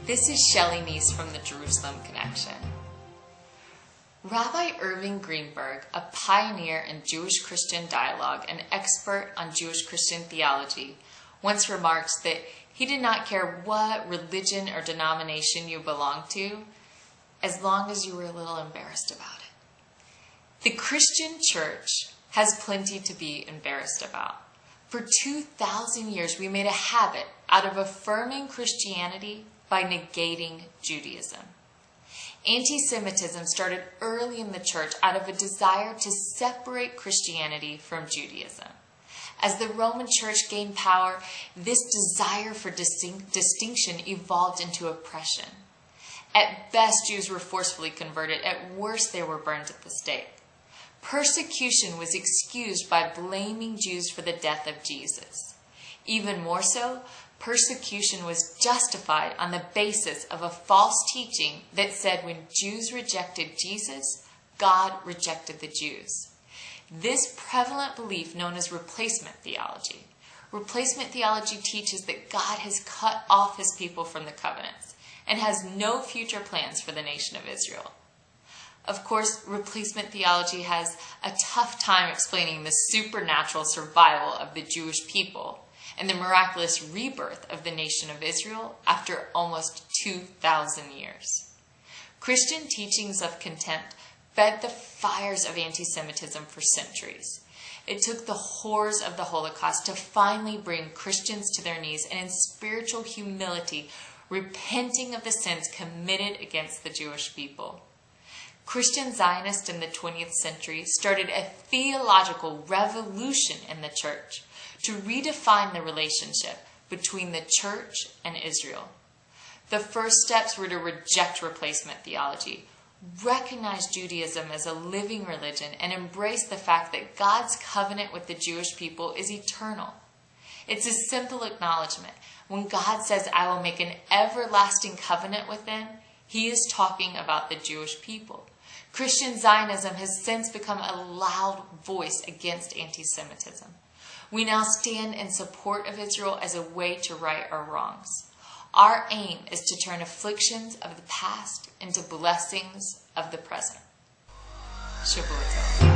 This is Shelley Neese from the Jerusalem Connection. Rabbi Irving Greenberg, a pioneer in Jewish-Christian dialogue and expert on Jewish-Christian theology, once remarked that he did not care what religion or denomination you belonged to, as long as you were a little embarrassed about it. The Christian church has plenty to be embarrassed about. For 2,000 years, we made a habit out of affirming Christianity by negating Judaism. Anti-Semitism started early in the church out of a desire to separate Christianity from Judaism. As the Roman Church gained power, this desire for distinction evolved into oppression. At best, Jews were forcefully converted. At worst, they were burned at the stake. Persecution was excused by blaming Jews for the death of Jesus. Even more so, persecution was justified on the basis of a false teaching that said when Jews rejected Jesus, God rejected the Jews. This prevalent belief, known as replacement theology. Replacement theology teaches that God has cut off his people from the covenants and has no future plans for the nation of Israel. Of course, replacement theology has a tough time explaining the supernatural survival of the Jewish people and the miraculous rebirth of the nation of Israel after almost 2,000 years. Christian teachings of contempt fed the fires of anti-Semitism for centuries. It took the horrors of the Holocaust to finally bring Christians to their knees and in spiritual humility, repenting of the sins committed against the Jewish people. Christian Zionists in the 20th century started a theological revolution in the church to redefine the relationship between the church and Israel. The first steps were to reject replacement theology, recognize Judaism as a living religion, and embrace the fact that God's covenant with the Jewish people is eternal. It's a simple acknowledgement. When God says, "I will make an everlasting covenant with them," he is talking about the Jewish people. Christian Zionism has since become a loud voice against anti-Semitism. We now stand in support of Israel as a way to right our wrongs. Our aim is to turn afflictions of the past into blessings of the present. Shavua Tov.